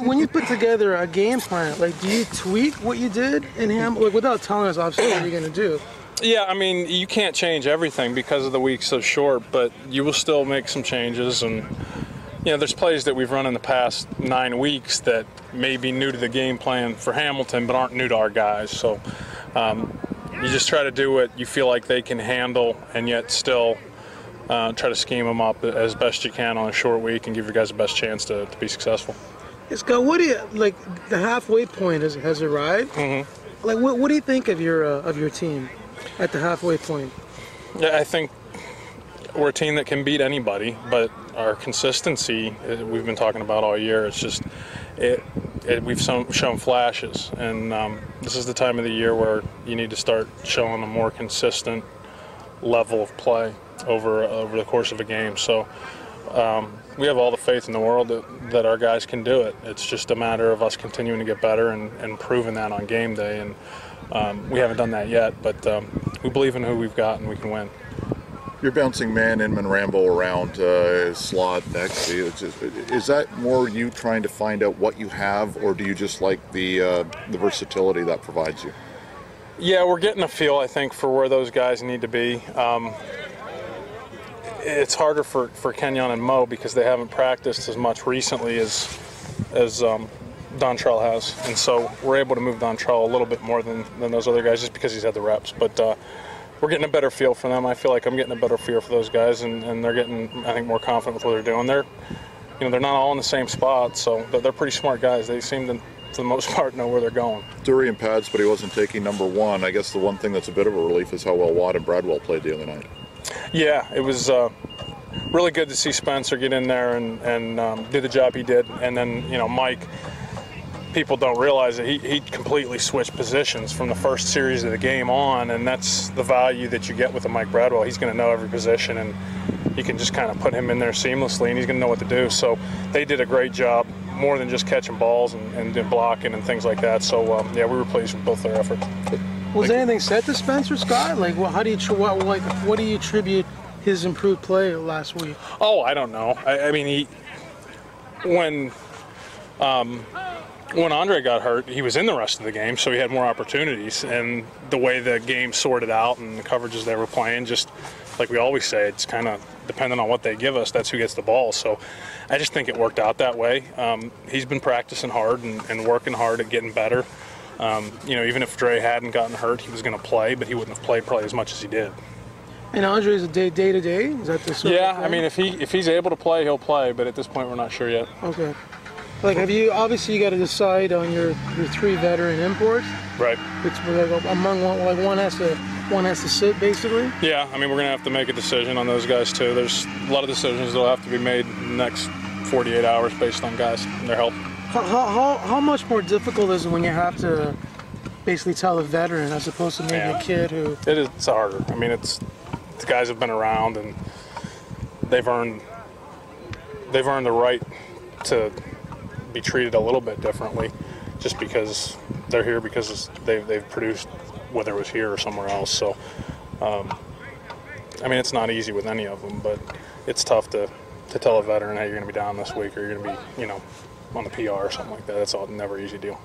when you put together a game plan, like, do you tweak what you did in Ham, like, without telling us obviously what you're gonna do? Yeah, I mean, you can't change everything because of the week's so short, but you will still make some changes. And you know, there's plays that we've run in the past 9 weeks that may be new to the game plan for Hamilton, but aren't new to our guys. So you just try to do what you feel like they can handle, and yet still try to scheme them up as best you can on a short week and give your guys the best chance to be successful. Scott, what do you like? The halfway point has arrived. Mm-hmm. Like, what do you think of your team at the halfway point? Yeah, I think we're a team that can beat anybody, but our consistency, we've been talking about all year, it's just we've shown flashes, and this is the time of the year where you need to start showing a more consistent level of play over the course of a game. So we have all the faith in the world that our guys can do it. It's just a matter of us continuing to get better and proving that on game day, and we haven't done that yet, but we believe in who we've got and we can win. You're bouncing man, Inman, Rambo around slot next to you. Is that more you trying to find out what you have, or do you just like the versatility that provides you? Yeah, we're getting a feel, I think, for where those guys need to be. It's harder for Kenyon and Mo because they haven't practiced as much recently as Dontrell has, and so we're able to move Dontrell a little bit more than those other guys just because he's had the reps. But we're getting a better feel for them. I feel like I'm getting a better feel for those guys, and they're getting, I think, more confident with what they're doing. They're not all in the same spot, so they're pretty smart guys. They seem to, for the most part, know where they're going. Durian pads, but he wasn't taking number one. I guess the one thing that's a bit of a relief is how well Watt and Bradwell played the other night. Yeah, it was really good to see Spencer get in there and do the job he did. And then, Mike, people don't realize that he completely switched positions from the first series of the game on, and that's the value that you get with a Mike Bradwell. He's going to know every position, and you can just kind of put him in there seamlessly, and he's going to know what to do. So they did a great job, more than just catching balls and blocking and things like that. So, yeah, we were pleased with both their efforts. Was anything said to Spencer, Scott? Like, what do you attribute his improved play last week? Oh, I don't know. I mean, when Andre got hurt, he was in the rest of the game, so he had more opportunities. And the way the game sorted out and the coverages they were playing, just like we always say, it's kind of dependent on what they give us, that's who gets the ball. So I just think it worked out that way. He's been practicing hard and working hard at getting better. Even if Dre hadn't gotten hurt, he was going to play, but he wouldn't have played probably as much as he did. And Andre's a day-to-day? Is that the sort of I mean, if he's able to play, he'll play, but at this point we're not sure yet. Okay. Like, obviously you got to decide on your 3 veteran imports. Right. Which among one has to sit, basically. Yeah, I mean, we're going to have to make a decision on those guys too. There's a lot of decisions that'll have to be made in the next 48 hours based on guys and their health. How much more difficult is it when you have to basically tell a veteran as opposed to maybe a kid who? It's harder. I mean, the guys have been around and they've earned the right to be treated a little bit differently, just because they're here because they've produced, whether it was here or somewhere else. So, I mean, it's not easy with any of them, but it's tough to tell a veteran, hey, you're going to be down this week, or you're going to be, on the PR or something like that. It's never an easy deal.